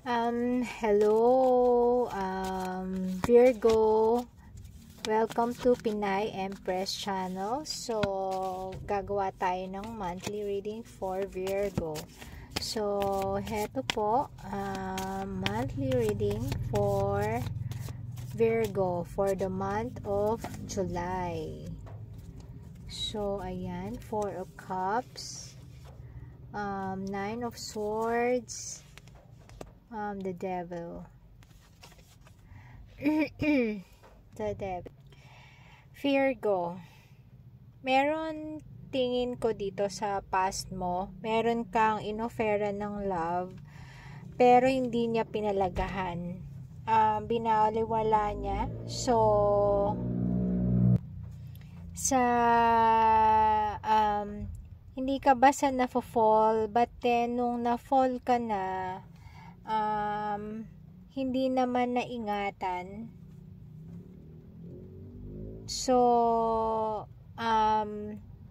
Hello, Virgo. Welcome to Pinay Empress Channel. So, gagawa tayo ng monthly reading for Virgo. So, heto po, monthly reading for Virgo for the month of July. So, ayan, 4 of Cups, 9 of Swords, the Devil. The Devil. Virgo, meron tingin ko dito sa past mo, meron kang inofera ng love, pero hindi niya pinalagahan. Binaliwala niya. So, hindi ka basta na-fall, but then, nung na-fall ka na, hindi naman naingatan. So,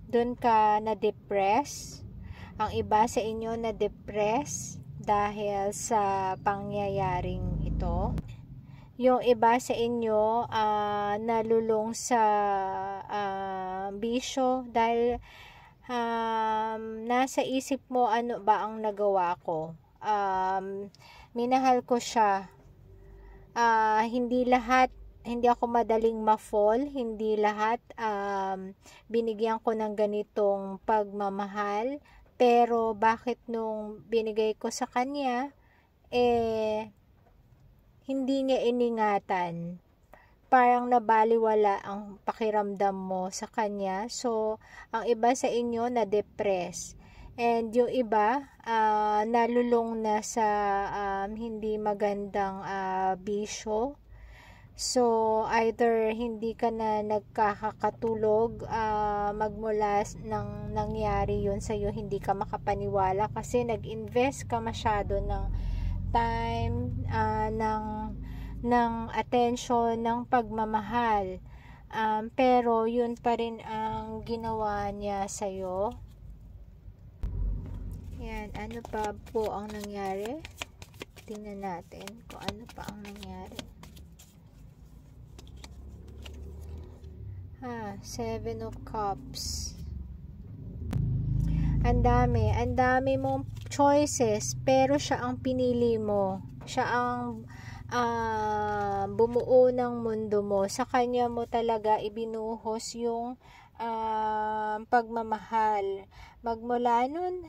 doon ka na-depress. Ang iba sa inyo na-depress dahil sa pangyayaring ito. Yung iba sa inyo nalulong sa bisyo dahil nasa isip mo, ano ba ang nagawa ko? Minahal ko siya. Hindi ako madaling ma-fall, hindi lahat binigyan ko ng ganitong pagmamahal, pero bakit nung binigay ko sa kanya, hindi niya iningatan, parang nabaliwala ang pakiramdam mo sa kanya. So, ang iba sa inyo na-depress, and yung iba nalulong na sa hindi magandang bisyo. So, either hindi ka na nagkakatulog magmula ng nangyari yun sa'yo, hindi ka makapaniwala kasi nag-invest ka masyado ng time, ng attention, ng pagmamahal. Pero yun pa rin ang ginawa niya sa'yo. Yan, ano pa po ang nangyari? Tingnan natin kung ano pa ang nangyari. 7 of Cups. Ang dami mong choices, pero siya ang pinili mo. Siya ang bumuo ng mundo mo. Sa kanya mo talaga ibinuhos yung pagmamahal. Magmula nun,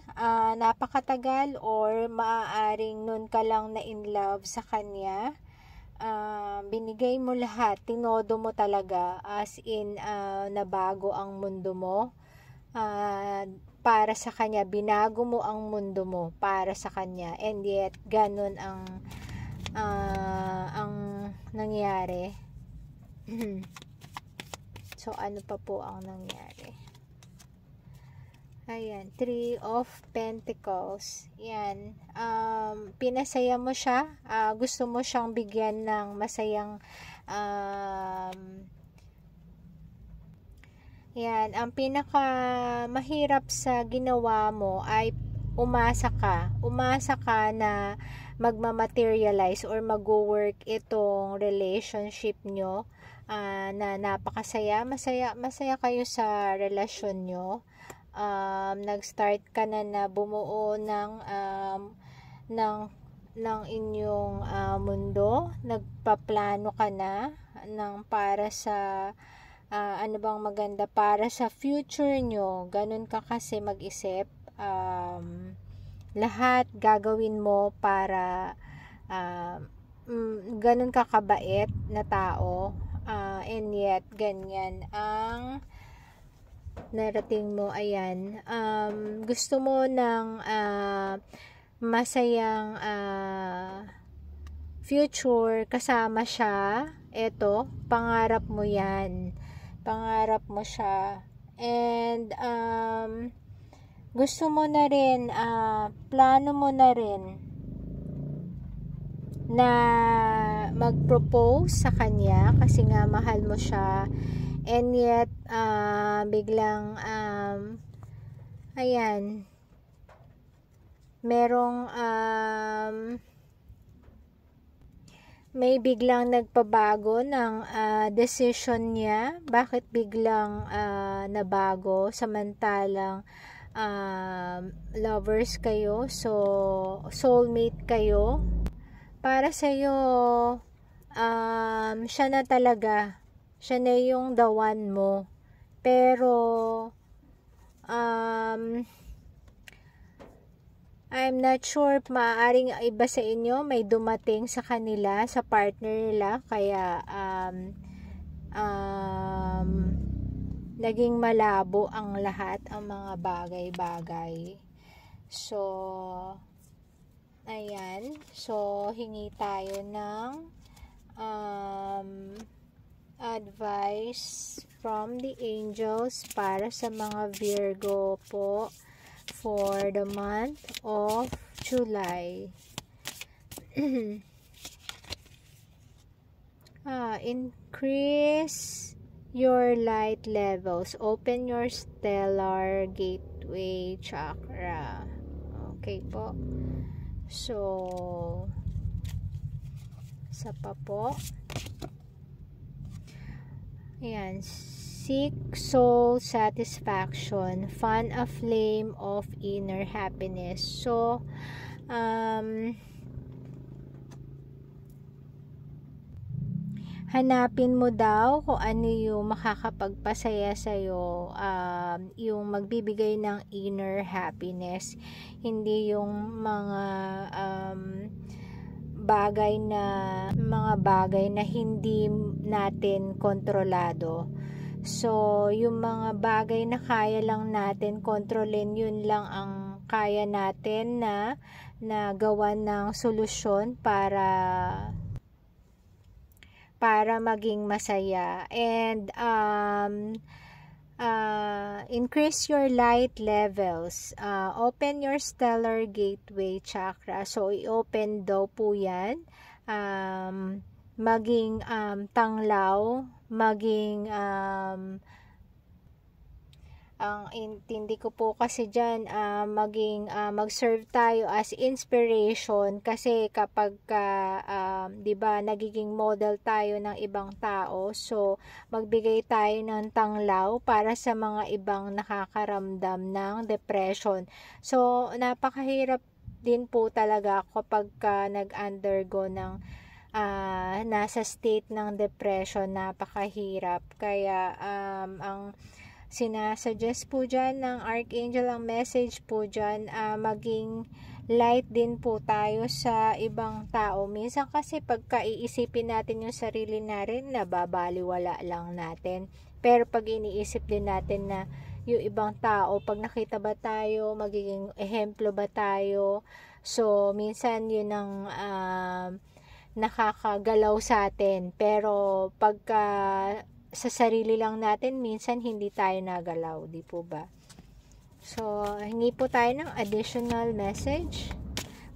napakatagal, or maaaring nun ka lang na in love sa kanya. Binigay mo lahat, tinodo mo talaga, as in nabago ang mundo mo para sa kanya, binago mo ang mundo mo para sa kanya, and yet ganun ang nangyari. So, ano pa po ang nangyari? Ayan, 3 of Pentacles. Yan. Pinasaya mo siya. Gusto mo siyang bigyan ng masayang yan. Ang pinaka mahirap sa ginawa mo ay umasa ka. Umasa ka na magmamaterialize or mag-work itong relationship nyo, na napakasaya. Masaya kayo sa relasyon nyo. Nag-start ka na bumuo ng inyong mundo. Nagpaplano ka na para sa ano bang maganda para sa future nyo. Ganun ka kasi mag-isip. Lahat gagawin mo para ganun ka kabait na tao, and yet ganyan ang narating mo. Ayan, gusto mo ng masayang future kasama siya. Eto, pangarap mo yan, pangarap mo siya, and gusto mo na rin, plano mo na rin na mag-propose sa kanya kasi nga mahal mo siya. And yet, biglang, ayan, merong may biglang nagpabago ng decision niya. Bakit biglang nabago samantalang lovers kayo, so soulmate kayo? Para sa'yo, siya na talaga, siya na yung the one mo, pero I'm not sure, maaaring iba sa inyo may dumating sa kanila, sa partner nila, kaya naging malabo ang lahat, ang mga bagay-bagay. So, ayan. So, hingi tayo ng advice from the angels para sa mga Virgo po for the month of July. Increase your light levels. Open your stellar gateway chakra. Okay po. So, isa pa po. Ayan. Seek soul satisfaction, fan a flame of inner happiness. So, hanapin mo daw kung ano yung makakapagpasaya sa'yo, yung magbibigay ng inner happiness, hindi yung mga bagay na hindi natin kontrolado. So, yung mga bagay na kaya lang natin kontrolin, yun lang ang kaya natin na gawan ng solusyon para maging masaya. And increase your light levels. Open your stellar gateway chakra. So, i-open daw po yan. Maging tanglaw, maging ang intindi ko po kasi dyan, mag-serve tayo as inspiration, kasi kapag diba, nagiging model tayo ng ibang tao, so magbigay tayo ng tanglaw para sa mga ibang nakakaramdam ng depression. So napakahirap din po talaga kapag nag-undergo ng nasa state ng depression, napakahirap. Kaya ang sinasuggest po dyan ng Archangel, ang message po dyan, maging light din po tayo sa ibang tao. Minsan kasi pagka iisipin natin yung sarili natin, nababaliwala lang natin. Pero pag iniisip din natin na yung ibang tao, pag nakita ba tayo, magiging ehemplo ba tayo, so minsan yun ang nakakagalaw sa atin. Pero pagka sa sarili lang natin, minsan hindi tayo nagalaw, di po ba? So, hingi po tayo ng additional message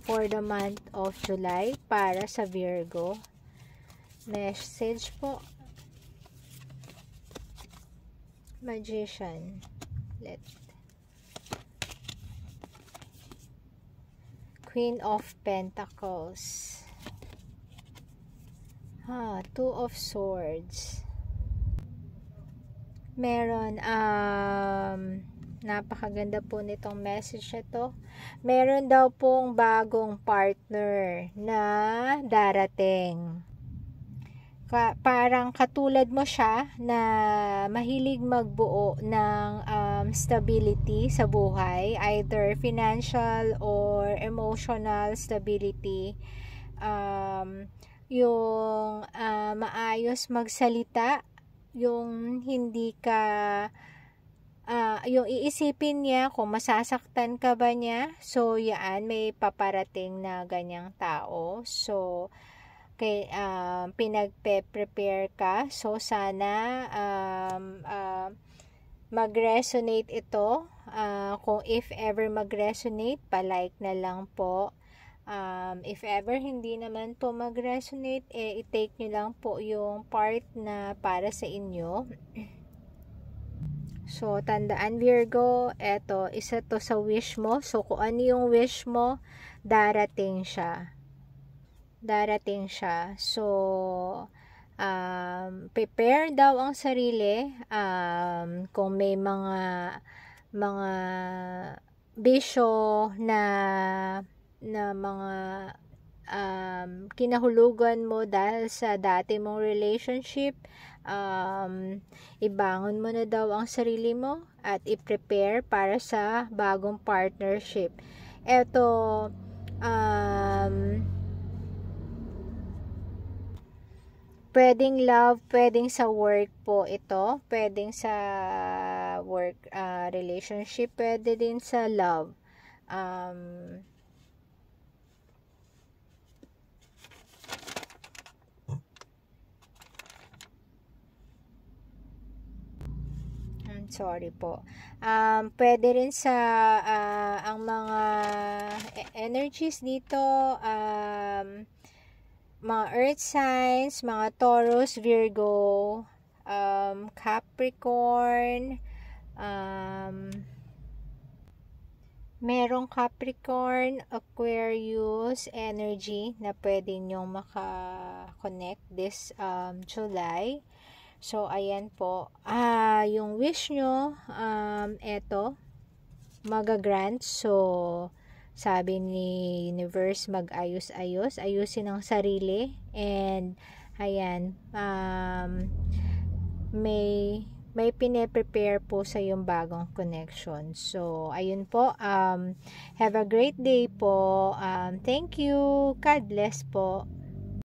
for the month of July para sa Virgo. Message po. Magician. Queen of Pentacles. Two of Swords. Meron, napakaganda po nitong message ito. Meron daw pong bagong partner na darating. Parang katulad mo siya na mahilig magbuo ng stability sa buhay, either financial or emotional stability. Yung maayos magsalita, yung hindi ka yung iisipin niya kung masasaktan ka ba niya, so yan, may paparating na ganyang tao. So pinagpe-prepare ka, so sana mag-resonate ito. Kung if ever mag-resonate, palike na lang po. If ever hindi naman po mag-resonate, i-take nyo lang po yung part na para sa inyo. So, tandaan Virgo, eto, isa to sa wish mo. So, kung ano yung wish mo, darating siya. darating siya. So, prepare daw ang sarili. Kung may mga bisyo na mga kinahulugan mo dahil sa dati mong relationship, ibangon mo na daw ang sarili mo at i-prepare para sa bagong partnership. Eto, pwedeng love, pwedeng sa work po ito, pwedeng sa work relationship, pwede din sa love. Sorry po. Pwede rin sa ang mga energies dito, mga earth signs, mga Taurus, Virgo, Capricorn, merong Capricorn, Aquarius energy na pwede nyong maka-connect this July. So, ayan po. Yung wish nyo, eto, magagrant. So, sabi ni Universe, mag-ayos-ayos, ayusin ang sarili. And, ayan, may pine-prepare po sa yung bagong connection. So, ayun po. Have a great day po. Thank you. God bless po.